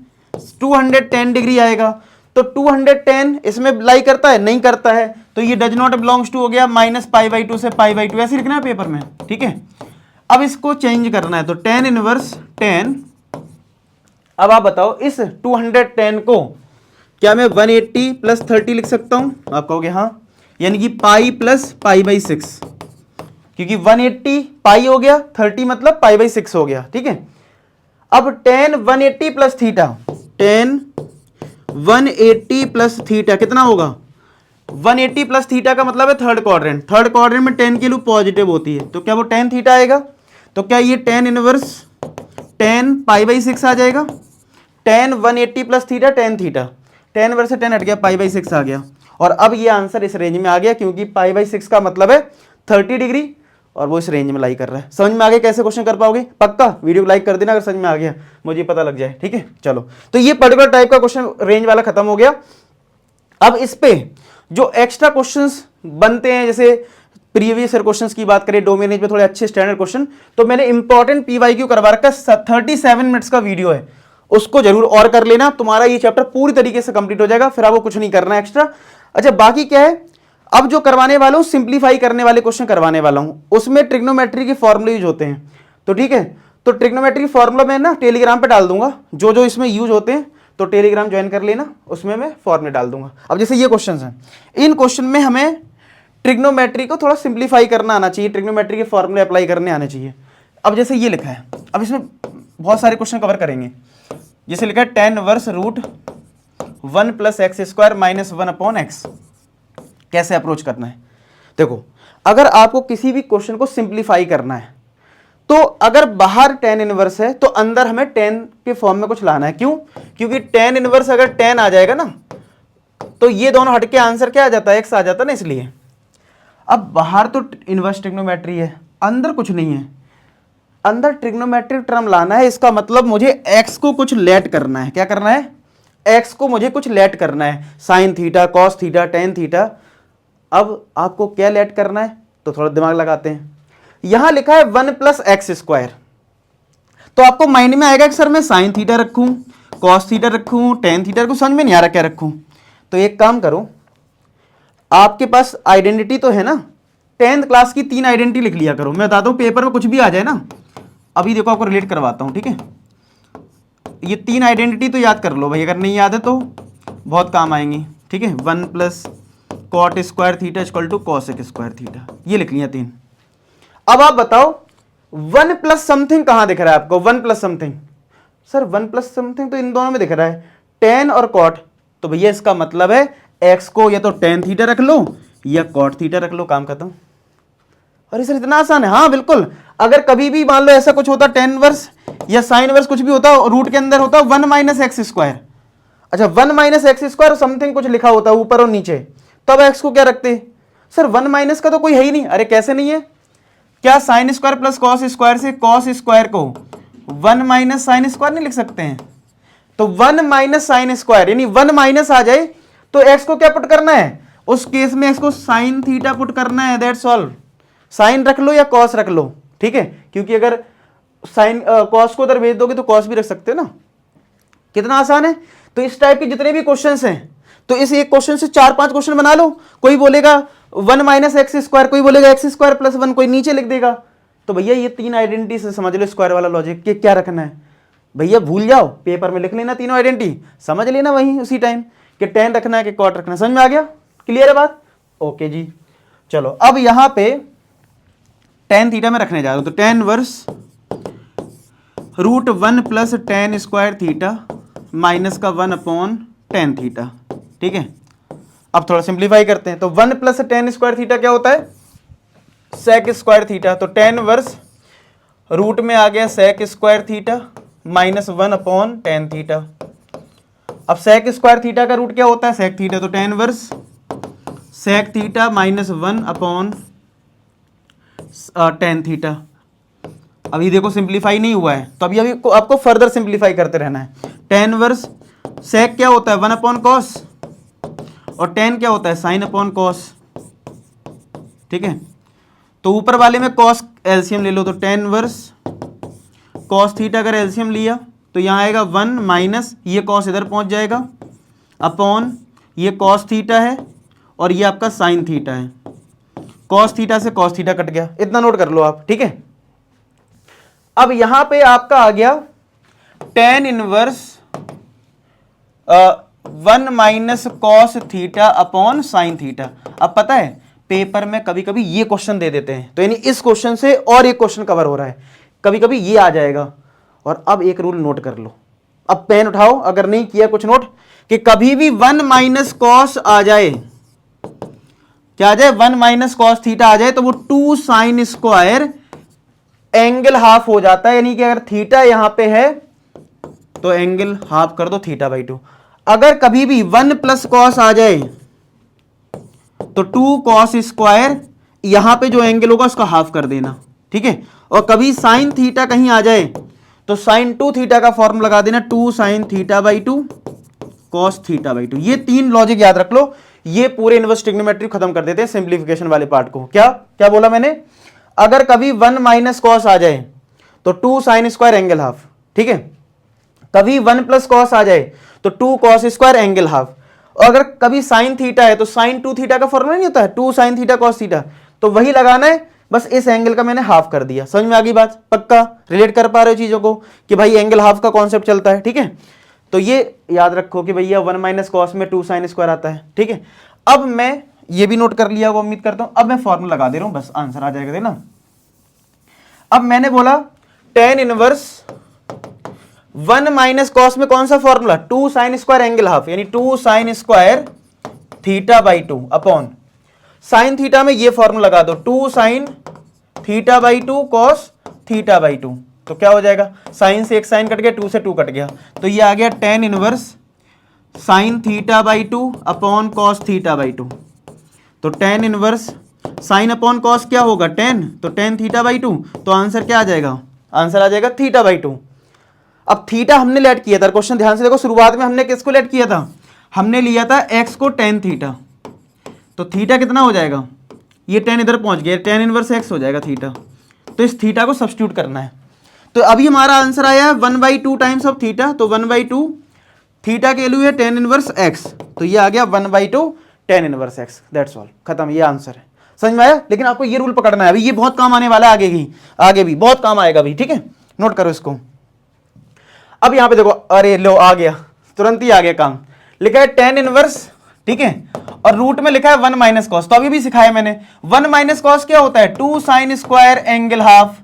210 डिग्री आएगा। तो 210 इसमें लाई करता है, नहीं करता है, तो ये डज नॉट बिलोंग्स टू हो गया -π/2 से π/2, ऐसे लिखना है पेपर में। ठीक है, अब इसको चेंज करना है, तो tan इनवर्स tan। अब आप बताओ इस 210 को क्या मैं 180 प्लस 30 लिख सकता हूं, आप कहोगे हाँ, यानी कि पाई प्लस पाई बाई 6, क्योंकि 180 पाई हो गया, 30 मतलब पाई बाई 6 हो गया। ठीक है, अब tan 180 plus theta, tan 180 plus theta कितना होगा, 180 प्लस थीटा का मतलब है थर्ड क्वाड्रेंट। थर्ड क्वाड्रेंट में tan की वैल्यू पॉजिटिव होती है, तो क्या वो tan थीटा आएगा, तो क्या ये tan inverse tan pi by 6 आ जाएगा। tan 180 plus theta tan theta, tan inverse से tan हट गया, पाई बाई 6 आ गया। और अब ये आंसर इस रेंज में आ गया, क्योंकि पाई बाई 6 का मतलब है 30 डिग्री, और वो इस रेंज में लाई कर रहा है। समझ में आ गया कैसे क्वेश्चन कर पाओगे, पक्का वीडियो को लाइक कर देना अगर समझ में आ गया, मुझे पता लग जाए। ठीक है, चलो, तो ये पर्टिकुलर टाइप का क्वेश्चन रेंज वाला खत्म हो गया। अब इस पे जो एक्स्ट्रा क्वेश्चंस बनते हैं, जैसे प्रीवियस ईयर क्वेश्चंस की बात करें, डोमेन रेंज में थोड़े अच्छे स्टैंडर्ड क्वेश्चन, तो मैंने इंपॉर्टेंट पीवाईक्यू करवा रखा है, 37 मिनट्स का वीडियो है, उसको जरूर और कर लेना, तुम्हारा ये चैप्टर पूरी तरीके से कंप्लीट हो जाएगा, फिर आपको कुछ नहीं करना है एक्स्ट्रा। अच्छा, बाकी क्या है, अब जो करवाने वाला हूं सिंप्लीफाई करने वाले क्वेश्चन करवाने वाला हूं, उसमें ट्रिग्नोमेट्री के फॉर्मूले यूज होते हैं। तो ठीक है, तो ट्रिग्नोमेट्री फॉर्मूला मैं ना टेलीग्राम पे डाल दूंगा, जो जो इसमें यूज होते हैं, तो टेलीग्राम ज्वाइन कर लेना, उसमें मैं फॉर्मूले डाल दूंगा। अब जैसे ये क्वेश्चन हैं, इन क्वेश्चन में हमें ट्रिग्नोमेट्री को थोड़ा सिंप्लीफाई करना आना चाहिए, ट्रिग्नोमेट्री के फॉर्मूले अप्लाई करने आने चाहिए। अब जैसे ये लिखा है, अब इसमें बहुत सारे क्वेश्चन कवर करेंगे। जैसे लिखा है tan वर्स √1 + x² - 1/x, कैसे अप्रोच करना है। देखो, अगर आपको किसी भी क्वेश्चन को सिंप्लीफाई करना है, तो अगर बाहर tan इनवर्स है, तो अंदर हमें tan के फॉर्म में कुछ लाना है। क्यों, क्योंकि tan इनवर्स अगर tan आ जाएगा ना, तो ये दोनों हटके आंसर क्या आ जाता है, x आ जाता है ना, इसलिए। अब बाहर तो इनवर्स ट्रिग्नोमेट्री है, अंदर कुछ नहीं है, अंदर ट्रिग्नोमेट्रिक टर्म लाना है, इसका मतलब मुझे x को कुछ लेट करना है। क्या करना है, x को मुझे कुछ लेट करना है, sine theta, cos theta, ten theta. अब आपको क्या लेट करना है, तो थोड़ा दिमाग लगाते हैं। यहां लिखा है 1 + x², तो आपको माइंड में आएगा कि सर मैं साइन थीटा रखूं, कॉस थीटा रखूं, टेन थीटा रखूं, समझ में नहीं आ रहा क्या रखूं। तो एक काम करो, आपके पास आइडेंटिटी तो है ना, 10th क्लास की 3 आइडेंटिटी लिख लिया करो। मैं बताता हूँ पेपर में कुछ भी आ जाए ना, अभी देखो आपको रिलेट करवाता हूँ, ठीक है। ये 3 आइडेंटिटी तो याद कर लो भाई, अगर नहीं याद है तो बहुत काम आएंगी, ठीक है। 1 plus cot square theta equal to cosec square theta, ये लिख लिया 3। अब आप बताओ 1 प्लस समथिंग कहां दिख रहा है आपको? 1 plus something, sir 1 plus something तो इन दोनों में दिख रहा है, टेन और कॉट। तो भैया इसका मतलब है एक्स को या तो टेन थीटा रख लो या कॉट थीटा रख लो, काम खत्म। अरे सर इतना आसान है? हाँ बिल्कुल। अगर कभी भी मान लो ऐसा कुछ होता टेन वर्स या साइन वर्स कुछ भी होता, रूट के अंदर होता 1 माइनस एक्स स्क्वायर, अच्छा 1 माइनस एक्स स्क्वायर समथिंग कुछ लिखा होता ऊपर और नीचे, तब एक्स को क्या रखते? सर 1 माइनस का तो कोई है ही नहीं। अरे कैसे नहीं है? क्या sine square plus cos square से कॉस स्क्वायर को 1 माइनस साइन स्क्वायर नहीं लिख सकते हैं? तो 1 माइनस साइन स्क्वायर यानी 1 माइनस आ जाए तो एक्स को क्या पुट करना है? उस केस में एक्स को साइन थीटा पुट करना है, दैट्स ऑल। साइन रख लो या कॉस रख लो, ठीक है, क्योंकि अगर साइन कॉस को उधर भेज दोगे तो कॉस भी रख सकते हो ना। कितना आसान है। तो इस टाइप के जितने भी क्वेश्चंस हैं, तो इस एक क्वेश्चन से 4-5 क्वेश्चन बना लो। कोई बोलेगा 1 माइनस एक्स स्क्वायर, कोई बोलेगा एक्स स्क्वायर प्लस 1, कोई नीचे लिख देगा। तो भैया ये 3 आइडेंटिटी से समझ लो स्क्वायर वाला लॉजिक कि क्या रखना है। भैया भूल जाओ, पेपर में लिख लेना तीनों आइडेंटिटी, समझ लेना वहीं उसी टाइम कि टेन रखना है कि कॉट रखना है। समझ में आ गया? क्लियर है बात? ओके जी। चलो अब यहां पे टेन थीटा में रखने जा रहा हूं, तो tan inverse root 1 plus tan square theta minus का 1 अपॉन टेन थीटा, ठीक है। अब थोड़ा सिंप्लीफाई करते हैं, तो 1 प्लस टेन स्क्वायर थीटा क्या होता है? Sec square theta. तो टेन वर्स रूट में आ गया sec square theta minus 1 upon tan theta. अब सेक स्क्वायर थीटा का रूट क्या होता है? Sec theta. तो tan inverse sec theta minus 1 upon tan theta. अभी देखो सिंप्लीफाई नहीं हुआ है, तो अभी आपको फर्दर सिंप्लीफाई करते रहना है। टेन वर्स सेक क्या होता है? 1 अपॉन कॉस, और टेन क्या होता है? साइन अपॉन कॉस, ठीक है। तो ऊपर वाले में कॉस एलसीएम ले लो, तो टेन वर्स कॉस थीटा अगर एलसीएम लिया तो यहाँ आएगा 1 माइनस ये कॉस इधर पहुंच जाएगा अपॉन ये कॉस थीटा है और ये आपका साइन थीटा है। कॉस थीटा से कॉस थीटा कट गया, इतना नोट कर लो आप, ठीक है। अब यहां पे आपका आ गया tan inverse 1 minus cos theta upon sine theta. अब पता है पेपर में कभी कभी ये क्वेश्चन दे देते हैं, तो यानी इस क्वेश्चन से और एक क्वेश्चन कवर हो रहा है, कभी कभी ये आ जाएगा। और अब एक रूल नोट कर लो, अब पेन उठाओ अगर नहीं किया कुछ नोट, कि कभी भी 1 माइनस कॉस आ जाए, क्या आ जाए? 1 माइनस कॉस थीटा आ जाए तो वो 2 साइन स्क्वायर एंगल हाफ हो जाता है, यानी कि अगर थीटा यहां पे है तो एंगल हाफ कर दो थीटा बाई 2। अगर कभी भी 1 प्लस कॉस आ जाए तो 2 कॉस स्क्वायर यहां पे जो एंगल होगा उसका हाफ कर देना, ठीक है। और कभी साइन थीटा कहीं आ जाए तो साइन 2 थीटा का फॉर्म लगा देना, 2 sine theta by 2 cos theta by 2। ये 3 लॉजिक याद रख लो, ये पूरे इनवर्स ट्रिग्नोमेट्री खत्म कर देते हैं सिंप्लीफिकेशन वाले पार्ट को। क्या क्या बोला मैंने? अगर कभी 1 माइनस कॉस आ जाए तो 2 साइन स्क्वायर एंगल हाफ, ठीक है। कभी 1 प्लस कॉस आ जाए तो 2 कॉस स्क्वायर एंगल हाफ। और अगर कभी साइन थीटा है तो साइन 2 थीटा का फॉर्मूला नहीं होता है 2 साइन थीटा कॉस थीटा, तो वही लगाना है, बस इस एंगल का मैंने हाफ कर दिया। समझ में आ गई बात? पक्का रिलेट कर पा रहे हो चीजों को कि भाई एंगल हाफ का कॉन्सेप्ट चलता है, ठीक है। तो ये याद रखो कि भैया 1 माइनस कॉस में 2 साइन स्क्वायर आता है, ठीक है। अब मैं ये भी नोट कर लिया होगा उम्मीद करता हूं। अब मैं फॉर्मूला लगा दे रहा हूं, बस आंसर आ जाएगा ना। अब मैंने बोला टेन इनवर्स 1 माइनस कॉस में कौन सा formula? 2 sine square angle half, यानी 2 sine square theta by 2 upon sine theta में ये फॉर्मूला लगा दो, 2 sine theta by 2 cos theta by 2। तो क्या हो जाएगा? साइन से एक साइन कट गया, 2 से 2 कट गया, तो ये आ गया tan inverse sine theta by 2 upon cos theta by 2। तो tan inverse sine upon cos क्या होगा? टेन, तो टेन थीटा बाई 2, तो आंसर क्या आ जाएगा? आंसर आ जाएगा थीटा बाई 2। अब थीटा हमने लेट किया था, क्वेश्चन ध्यान से देखो, शुरुआत में हमने किसको लेट किया था? हमने लिया था एक्स को टेन थीटा, तो थीटा कितना हो जाएगा? ये टेन इधर पहुंच गया, टेन इनवर्स एक्स हो जाएगा थीटा। तो इस थीटा को सब्स्टिट्यूट करना है। तो अभी हमारा आंसर आया है 1/2 टाइम्स ऑफ थीटा, तो 1/2 थीटा के वैल्यू है टेन इनवर्स एक्स, तो ये आ गया 1/2 tan inverse x, that's all, खत्म, ये आंसर है। समझ में आया? लेकिन आपको ये रूल पकड़ना है, अभी ये बहुत काम आने वाला है, आगे भी बहुत काम आएगा अभी, ठीक है, नोट करो इसको। अब यहां पे देखो, अरे लो आ गया, तुरंत ही आ गया काम, लिखा है टेन इनवर्स, ठीक है, और रूट में लिखा है 1 माइनस कॉस। तो अभी भी सिखाया मैंने, 1 माइनस कॉस क्या होता है, 2 sine square angle half.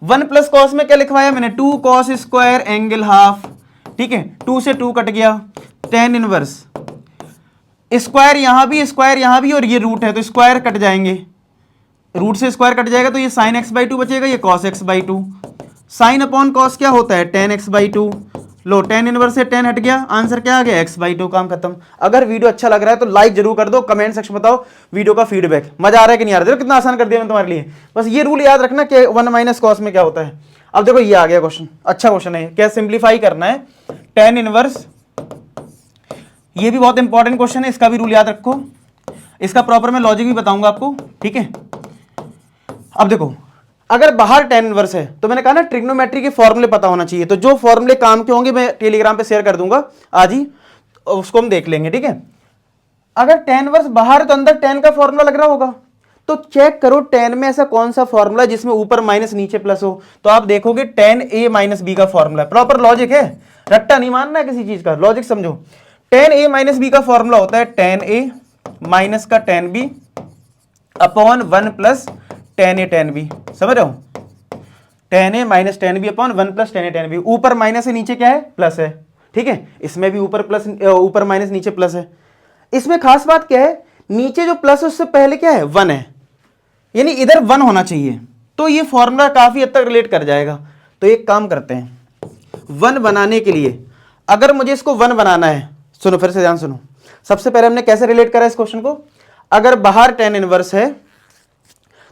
1 plus cos में क्या लिखवाया मैंने, 2 कॉस स्क्वायर एंगल हाफ, ठीक है, 2 से 2 कट गया, टेन इनवर्स, स्क्वायर यहां भी और ये रूट है तो स्क्वायर कट जाएंगे, रूट से स्क्वायर कट जाएगा तो ये साइन एक्स बाई टू बचेगा, ये cos x by two. Sine upon cos क्या होता है, ten x by to. Low tan inverse से 10 हट गया, आंसर क्या आ गया, एक्स बाई टू। काम खत्म। अगर वीडियो अच्छा लग रहा है तो लाइक जरूर कर दो, कमेंट सेक्शन बताओ वीडियो का फीडबैक, मजा आ रहा है कि नहीं आ रहा है। देखो कितना आसान कर दिया मैंने तुम्हारे लिए। बस ये रूल याद रखना कि 1 माइनस कॉस में क्या होता है। अब देखो ये आ गया क्वेश्चन, अच्छा क्वेश्चन है, क्या सिंप्लीफाई करना है टेन इनवर्स, ये भी बहुत इंपॉर्टेंट क्वेश्चन है, इसका भी रूल याद रखो, इसका प्रॉपर मैं लॉजिक भी बताऊंगा आपको, ठीक है। अब देखो अगर बाहर टेन इनवर्स है तो मैंने कहा ना ट्रिग्नोमेट्री के फॉर्मूले पता होना चाहिए, तो जो फॉर्मूले काम के होंगे मैं टेलीग्राम पे शेयर कर दूंगा आज ही, उसको हम देख लेंगे, ठीक है। अगर टेन इनवर्स बाहर है तो अंदर टेन का फॉर्मूला लग रहा होगा, तो चेक करो टेन में ऐसा कौन सा फॉर्मूला जिसमें ऊपर माइनस नीचे प्लस हो, तो आप देखोगे टेन ए माइनस बी का फॉर्मूला। प्रॉपर लॉजिक है, रट्टा नहीं मानना है किसी चीज का, लॉजिक समझो। टेन ए माइनस बी का फॉर्मूला होता है टेन ए माइनस का tan B upon 1 plus tan A tan B. समझ रहे हो, tan A minus tan B upon 1 plus tan A tan B. ऊपर माइनस है, नीचे क्या है, प्लस है, ठीक है। इसमें भी ऊपर प्लस, ऊपर माइनस नीचे प्लस है। इसमें खास बात क्या है, नीचे जो प्लस है उससे पहले क्या है, 1 है, यानी इधर 1 होना चाहिए, तो ये फॉर्मूला काफी हद तक रिलेट कर जाएगा। तो एक काम करते हैं, 1 बनाने के लिए अगर मुझे इसको 1 बनाना है, सुनो फिर से ध्यान सुनो। सबसे पहले हमने कैसे रिलेट करा इस क्वेश्चन को, अगर बाहर टेन इनवर्स है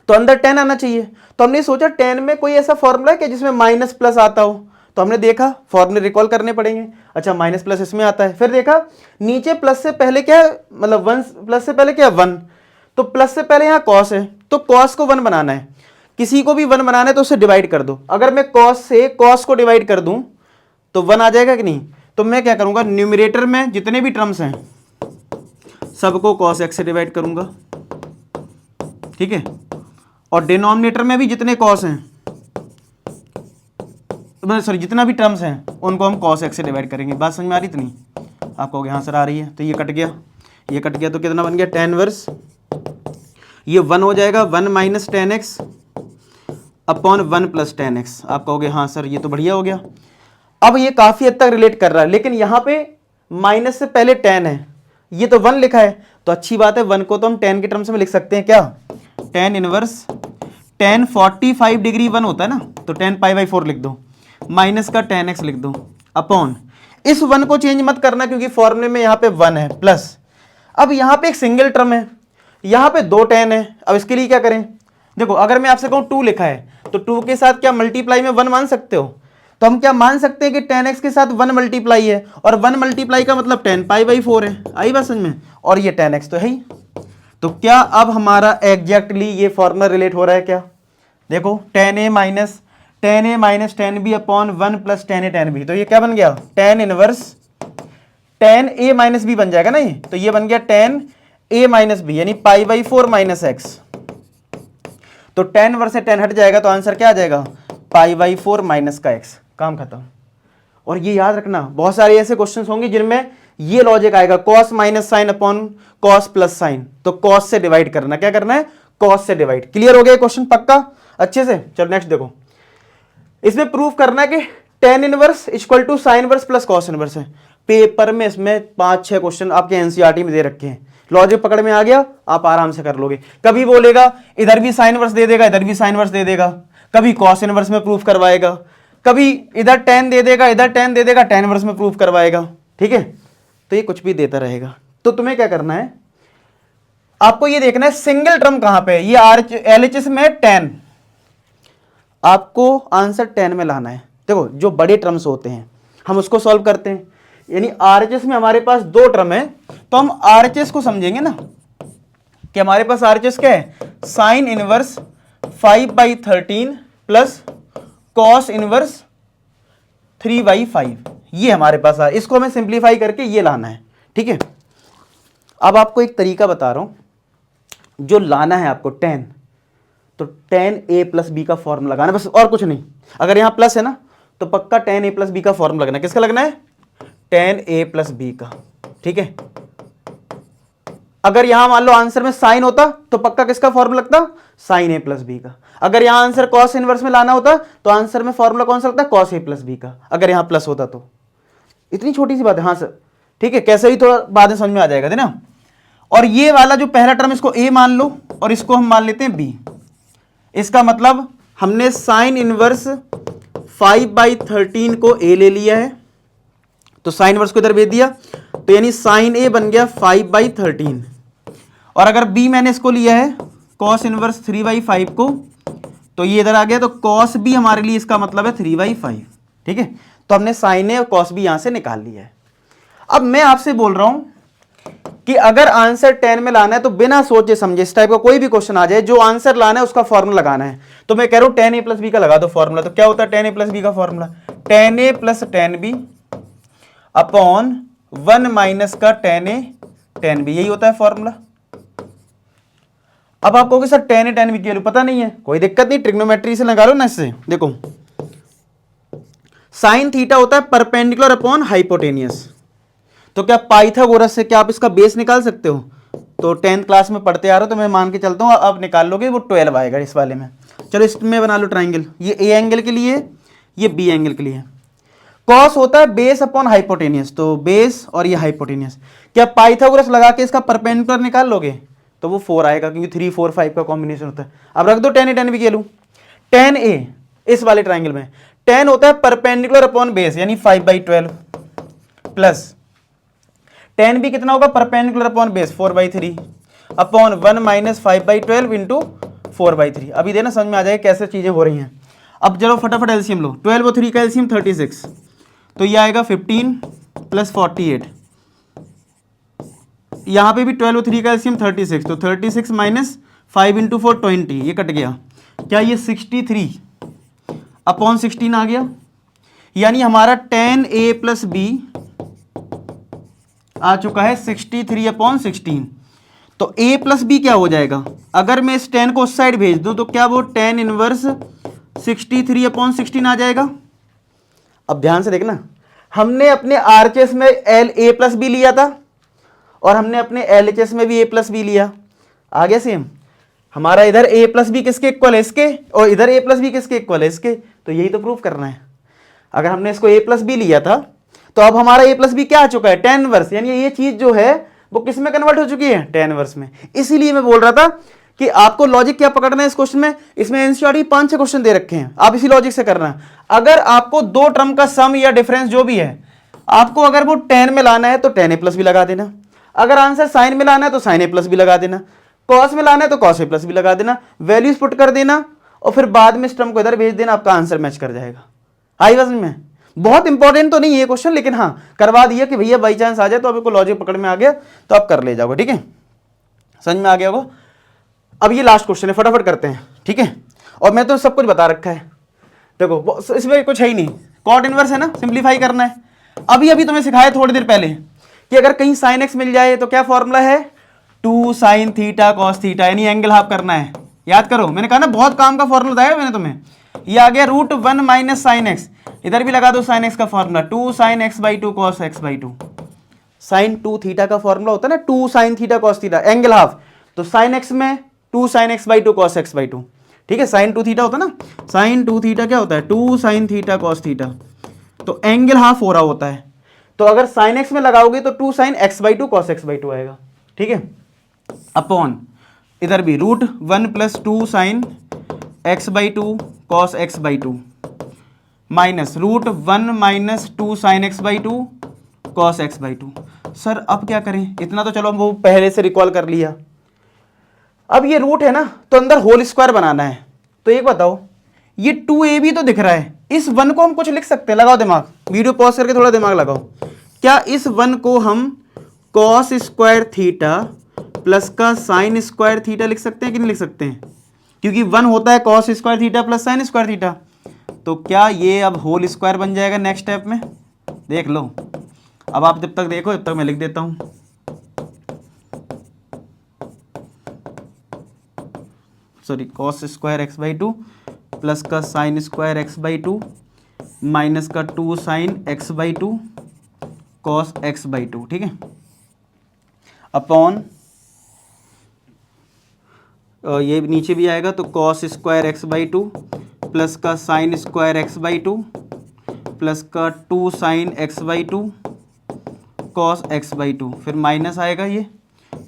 तो अंदर 10 आना चाहिए। तो हमने सोचा 10 में कोई ऐसा फॉर्मूला है कि जिसमें माइनस प्लस आता हो, तो हमने देखा फॉर्मूले रिकॉल करने पड़ेंगे। अच्छा माइनस प्लस इसमें आता है, फिर देखा नीचे प्लस से पहले क्या है, मतलब 1 प्लस से पहले क्या है, 1, तो प्लस से पहले यहाँ कॉस है, तो कॉस को 1 बनाना है। किसी को भी 1 बनाना है तो उसे डिवाइड कर दो। अगर मैं कॉस से कॉस को डिवाइड कर दूं तो 1 आ जाएगा कि नहीं। तो मैं क्या करूंगा, न्यूमरेटर में जितने भी टर्म्स हैं सबको कॉस एक्स से डिवाइड करूंगा, ठीक है, और डिनोमिनेटर में भी जितने कॉस हैं, सॉरी जितना भी टर्म्स हैं उनको हम कॉस एक्स से डिवाइड करेंगे। बात समझ में आ रही इतनी, आप कहोगे हाँ सर आ रही है। तो ये कट गया, ये कट गया, तो कितना बन गया, टेन वर्स, ये 1 हो जाएगा 1 minus ten x upon 1 plus ten x. आप कहोगे हाँ सर ये तो बढ़िया हो गया। अब ये काफी हद तक रिलेट कर रहा है, लेकिन यहां पे माइनस से पहले 10 है, ये तो 1 लिखा है, तो अच्छी बात है 1 को तो हम 10 के टर्म्स में लिख सकते हैं। क्या, टेन इनवर्स, 10 45 डिग्री 1 होता है ना, तो 10 पाई बाई 4 लिख दो, माइनस का 10x लिख दो, अपॉन इस 1 को चेंज मत करना क्योंकि फॉर्मूले में यहाँ पे 1 है प्लस। अब यहाँ पे एक सिंगल टर्म है, यहाँ पे 2 10 है। अब इसके लिए क्या करें, देखो अगर मैं आपसे कहूँ 2 लिखा है तो 2 के साथ क्या मल्टीप्लाई में 1 मान सकते हो, तो हम क्या मान सकते हैं कि 10x के साथ 1 मल्टीप्लाई है, और 1 मल्टीप्लाई का मतलब 10 पाई बाई 4 है। आई बात समझ में, और ये 10x तो है ही। तो क्या अब हमारा एग्जैक्टली ये फॉर्मूला रिलेट हो रहा है क्या, देखो 10a minus 10b upon 1 plus 10a 10b, तो ये क्या बन गया, tan inverse 10a minus b बन जाएगा ना ये, तो ये बन गया 10a माइनस b, यानी पाई बाई 4 माइनस एक्स। तो 10 वर्स से 10 हट जाएगा तो आंसर क्या आ जाएगा, पाई बाई 4 माइनस का x। काम खत्म। और ये याद रखना बहुत सारे ऐसे क्वेश्चंस होंगे जिनमें ये लॉजिक आएगा, cos minus sine upon cos plus sign, तो कॉस से डिवाइड करना, क्या करना है, कॉस से डिवाइड। क्लियर हो गया क्वेश्चन पक्का अच्छे से। चलो नेक्स्ट देखो, इसमें प्रूफ करना है कि tan inverse equal to sine inverse plus cos inverse है। पेपर में इसमें 5-6 क्वेश्चन आपके एनसीईआरटी में दे रखे हैं, लॉजिक पकड़ में आ गया, आप आराम से कर लोगे। कभी बोलेगा इधर भी साइन इनवर्स दे देगा, इधर भी साइन इनवर्स दे देगा, कभी कॉस इनवर्स में प्रूफ करवाएगा, कभी इधर 10 दे देगा, इधर 10 दे देगा, 10 इनवर्स में प्रूफ करवाएगा, ठीक है। तो ये कुछ भी देता रहेगा। तो तुम्हें क्या करना है, आपको ये देखना है सिंगल टर्म कहां पे है, ये एलएचएस में 10, आपको आंसर 10 में लाना है। देखो जो बड़े टर्म्स होते हैं हम उसको सॉल्व करते हैं, यानी आरएचएस में हमारे पास 2 टर्म है, तो हम आरएचएस को समझेंगे ना कि हमारे पास आरएचएस क्या है, sine inverse 5/13 plus cos inverse 3/5, ये हमारे पास है। इसको हमें सिंप्लीफाई करके ये लाना है, ठीक है। अब आपको एक तरीका बता रहा हूं, जो लाना है आपको tan, तो tan a प्लस बी का फॉर्मूला लगाना बस, और कुछ नहीं। अगर यहाँ प्लस है ना तो पक्का tan a प्लस बी का फॉर्मूला लगना है। किसका लगना है? tan a प्लस बी का, ठीक है। अगर यहां मान लो आंसर में साइन होता तो पक्का किसका फॉर्मूला लगता? साइन a प्लस बी का। अगर यहां आंसर कॉस इनवर्स में लाना होता तो आंसर में फॉर्मूला कौन सा लगता? कॉस a प्लस बी का, अगर यहां प्लस होता तो। इतनी छोटी सी बात है। हाँ सर, ठीक है, कैसे भी थोड़ा बाद में समझ में आ जाएगा ना। और ये वाला जो पहला टर्म इसको a मान लो और इसको हम मान लेते हैं b। इसका मतलब हमने साइन इनवर्स 5/13 को a ले लिया है, तो साइन इनवर्स को इधर भेज दिया, तो यानी साइन a बन गया 5/13। और अगर b मैंने इसको लिया है कॉस इनवर्स 3/5 को, तो ये इधर आ गया, तो कॉस b हमारे लिए इसका मतलब है 3/5, ठीक है। तो हमने साइन a और कॉस b यहां से निकाल लिया है। अब मैं आपसे बोल रहा हूं कि अगर आंसर 10 में लाना है तो बिना सोचे समझे, इस टाइप का कोई भी क्वेश्चन आ जाए, जो आंसर लाना है उसका फॉर्मूला लगाना है, तो मैं कह रहा हूं tan a प्लस बी का लगा दो फॉर्मूला। तो क्या होता है tan a प्लस बी का formula? tan a plus tan b upon 1 minus का tan a tan b, यही होता है फॉर्मूला। अब आप कहोगे sir tan a tan b की वैल्यू पता नहीं है, कोई दिक्कत नहीं, ट्रिग्नोमेट्री से लगा लो ना। इससे देखो साइन थीटा होता है परपेंडिकुलर अपॉन हाइपोटेनियस, तो क्या पाइथागोरस से क्या आप इसका बेस निकाल सकते हो? तो 10th क्लास में पढ़ते आ रहे हो, तो मैं मान के चलता हूं अब निकाल लोगे, वो 12 आएगा इस वाले में। चलो इसमें बना लो ट्राइंगल, ये ए एंगल के लिए, ये बी एंगल के लिए। कॉस होता है बेस अपॉन हाइपोटेनियस, तो बेस और ये हाइपोटेनियस। क्या पाइथागोरस लगा के इसका परपेंडिकुलर निकाल लोगे? तो वो 4 आएगा, क्योंकि 3 4 5 का कॉम्बिनेशन होता है। अब रख दो tan a tan b की वैल्यू। tan a इस वाले ट्राइंगल में tan होता है परपेंडिकुलर अपॉन बेस, यानी 5/12 प्लस tan b कितना होगा? Perpendicular upon base 4/3 upon 1 minus 5/12 into 4/3। अभी देना समझ में आ जाएगा कैसे चीजें हो रही हैं। अब चलो फटाफट एलसीएम लो, 12 और 3 का एलसीएम 36, तो ये आएगा 15 प्लस 48। यहां पे भी 12 और 3 का एलसीएम 36, तो 36 माइनस 5 इंटू 4 20, ये कट गया। क्या ये 63 अपॉन 16 आ गया? यानी हमारा tan a प्लस बी आ चुका है 63 अपॉन 16। तो a प्लस बी क्या हो जाएगा? अगर मैं इस 10 को उस साइड भेज दूं तो क्या वो tan इनवर्स 63 अपॉन 16 आ जाएगा? अब ध्यान से देखना, हमने अपने आरएचएस में एल a प्लस बी लिया था और हमने अपने एलएचएस में भी a प्लस बी लिया, आ गया सेम। हमारा इधर a प्लस बी किसके इक्वल है? इसके, और इधर a प्लस बी किसके इक्वल है? इसके। तो यही तो प्रूफ करना है। अगर हमने इसको a प्लस बी लिया था तो अब हमारा a प्लस बी क्या आ चुका है? tan इनवर्स, यानी ये चीज जो है वो किस में कन्वर्ट हो चुकी है? tan इनवर्स में। इसीलिए मैं बोल रहा था कि आपको लॉजिक क्या पकड़ना है इस क्वेश्चन में। इसमें एनसीईआरटी 5-6 क्वेश्चन दे रखे हैं, आप इसी लॉजिक से करना। अगर आपको दो टर्म का सम या डिफरेंस जो भी है, आपको अगर वो tan में लाना है तो tan a प्लस भी लगा देना, अगर आंसर साइन में लाना है तो sin a प्लस भी लगा देना, कॉस में लाना है तो cos a प्लस भी लगा देना, वैल्यूज पुट कर देना और फिर बाद में इस टर्म को इधर भेज देना, आपका आंसर मैच कर जाएगा। आई वजन में बहुत इंपॉर्टेंट तो नहीं है क्वेश्चन, लेकिन हाँ करवा दिया कि भैया बाई चांस आ जाए तो आपको लॉजिक पकड़ में आ गया तो आप कर ले जाओगे, ठीक है, समझ में आ गया होगा। अब ये लास्ट क्वेश्चन है, फटाफट करते हैं, ठीक है। और मैं तो सब कुछ बता रखा है, देखो इसमें कुछ है ही नहीं, कॉट इनवर्स है ना, सिंप्लीफाई करना है। अभी तुम्हें सिखाया थोड़ी देर पहले कि अगर कहीं साइन एक्स मिल जाए तो क्या फॉर्मूला है? 2 sin थीटा कॉस थीटा, यानी एंगल हाफ करना है। याद करो, मैंने कहा ना बहुत काम का फॉर्मूला बताया मैंने तुम्हें। ये आ गया √1 माइनस साइन एक्स, इधर भी लगा दो साइन एक्स का formula 2 sin x/2 cos x/2। Sine 2 theta का फॉर्मूला होता है ना 2 sin theta cos theta, angle half, तो साइन एक्स में 2 sin x/2 cos x/2, ठीक है। साइन 2 थीटा होता है ना, साइन 2 थीटा क्या होता है? 2 sin थीटा कॉस थीटा, तो एंगल हाफ हो रहा होता है। तो अगर साइन एक्स में लगाओगे तो 2 sin x/2 cos x/2 आएगा, ठीक है, अपॉन इधर भी √1 plus 2 sin x/2 cos x/2 minus √1 minus 2 sin x/2 cos x/2। Sir अब क्या करें? इतना तो चलो हम वो पहले से रिकॉल कर लिया। अब ये रूट है ना, तो अंदर होल स्क्वायर बनाना है। तो एक बताओ, ये 2ab तो दिख रहा है, इस 1 को हम कुछ लिख सकते हैं? लगाओ दिमाग, वीडियो पॉज करके थोड़ा दिमाग लगाओ। क्या इस 1 को हम cos स्क्वायर थीटा प्लस का साइन स्क्वायर थीटा लिख सकते हैं कि नहीं लिख सकते हैं? क्योंकि 1 होता है cos square theta plus sine square theta. तो क्या ये अब होल स्क्वायर बन जाएगा नेक्स्ट स्टेप में? देख लो, अब आप जब तक देखो जब तक मैं लिख देता हूं। Cos square x by two plus का sine square x by two minus का 2 sine x by two cos x by two, ठीक है, अपॉन ये नीचे भी आएगा तो cos square x by two plus का sine square x by two plus का 2 sine x by two cos x by two, फिर माइनस आएगा ये,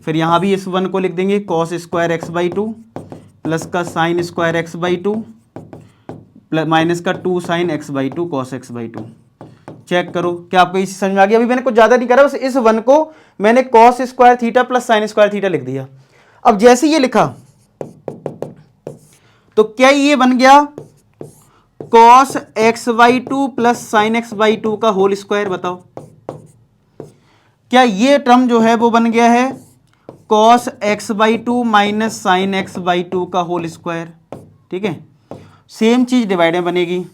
फिर यहाँ भी इस वन को लिख देंगे cos square x by two plus का sine square x by two plus minus का 2 sine x by two cos x by two. Check करो क्या आपको इसी समझ में आ गया। अभी मैंने कुछ ज़्यादा नहीं करा, बस इस वन को मैंने cos square theta plus sine square theta लिख दिया। अब जैसे ये लिखा तो क्या ये बन गया cos x by two plus sign x by to का होल स्क्वायर। बताओ क्या ये टर्म जो है वो बन गया है cos x by two minus sign x by to का होल स्क्वायर, ठीक है। सेम चीज डिवाइड में बनेगी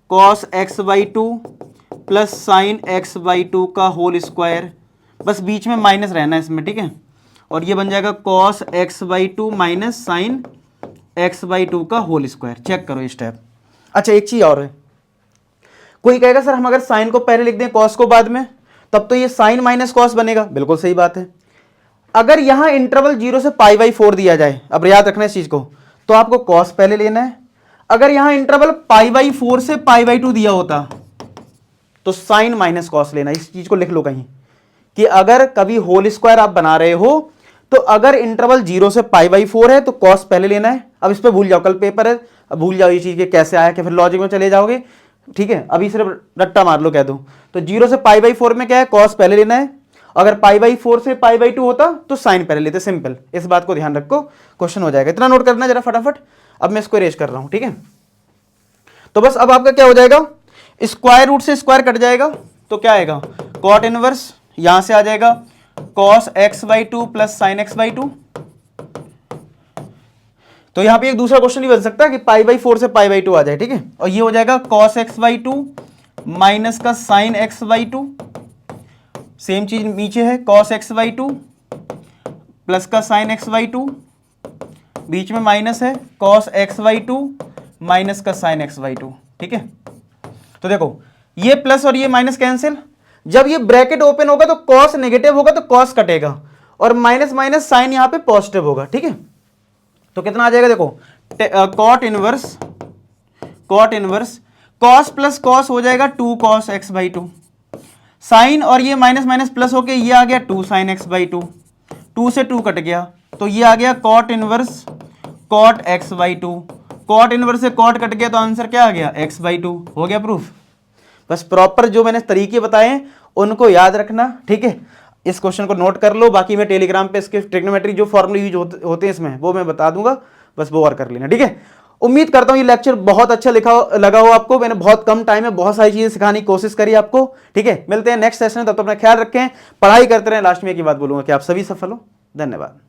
cos x by two plus sign x by to का होल स्क्वायर, बस बीच में माइनस रहना है इसमें, ठीक है, और ये बन जाएगा cos x by two minus sign x by to का होल स्क्वायर। चेक करो ये स्टेप। अच्छा एक चीज और है, कोई कहेगा सर हम अगर साइन को पहले लिख दें कॉस को बाद में तब तो ये साइन माइनस कॉस बनेगा। बिल्कुल सही बात है। अगर यहां इंटरवल 0 से पाई बाई 4 दिया जाए, अब याद रखना इस चीज को, तो आपको कॉस पहले लेना है। अगर यहां इंटरवल पाई बाई 4 से पाई बाई 2 दिया होता तो साइन माइनस कॉस लेना। इस चीज को लिख लो कहीं कि अगर कभी होल स्क्वायर आप बना रहे हो तो अगर इंटरवल 0 से पाई बाई 4 है तो कॉस पहले लेना है। अब इस पे भूल जाओ, कल पेपर है, अब भूल जाओ ये चीज के कैसे आया, कि फिर लॉजिक में चले जाओगे, ठीक है। अभी सिर्फ रट्टा मार लो, कह दो तो 0 से पाई बाई 4 में क्या है कॉस पहले लेना है, अगर पाई बाई 4 से पाई बाई 2 होता तो साइन पहले लेते। सिंपल, इस बात को ध्यान रखो, क्वेश्चन हो जाएगा। इतना नोट करना जरा फटाफट। अब मैं इसको इरेज कर रहा हूं, ठीक है। तो बस अब आपका क्या हो जाएगा, स्क्वायर रूट से स्क्वायर कट जाएगा तो क्या आएगा कॉट इनवर्स, यहां से आ जाएगा cos x by two plus sign x by to. तो यहां पे एक दूसरा क्वेश्चन भी बन सकता है कि पाई बाई 4 से पाई बाई 2 आ जाए, ठीक है, और ये हो जाएगा cos x by two minus का sine x by two. Same चीज नीचे है cos x by two plus का साइन एक्स बाई टू, बीच में माइनस है cos x by two minus का साइन एक्स बाई टू, ठीक है। तो देखो ये प्लस और ये माइनस कैंसिल, जब ये ब्रैकेट ओपन होगा तो कॉस नेगेटिव होगा तो कॉस कटेगा, और माइनस माइनस साइन यहां पे पॉजिटिव होगा, ठीक है। तो कितना आ जाएगा देखो cot inverse cos plus cos हो जाएगा 2 cos x by two, sine और ये माइनस माइनस प्लस होके ये आ गया 2 साइन एक्स बाई टू, 2 से 2 कट गया तो ये आ गया cot inverse cot x by two. Cot inverse से कॉट कट गया तो आंसर क्या आ गया एक्स बाई टू। हो गया प्रूफ। बस प्रॉपर जो मैंने तरीके बताए हैं उनको याद रखना, ठीक है। इस क्वेश्चन को नोट कर लो, बाकी मैं टेलीग्राम पे इसके ट्रिग्नोमेट्री जो फॉर्मूले यूज होते हैं इसमें वो मैं बता दूंगा, बस वो और कर लेना, ठीक है। उम्मीद करता हूं ये लेक्चर बहुत अच्छा लगा हो आपको। मैंने बहुत कम टाइम में बहुत सारी चीजें सिखाने की कोशिश करी आपको, ठीक है। मिलते हैं नेक्स्ट सेशन में, तब तक अपना ख्याल रखें, पढ़ाई करते रहें। लास्ट में एक ही बात बोलूंगा कि आप सभी सफल हो। धन्यवाद।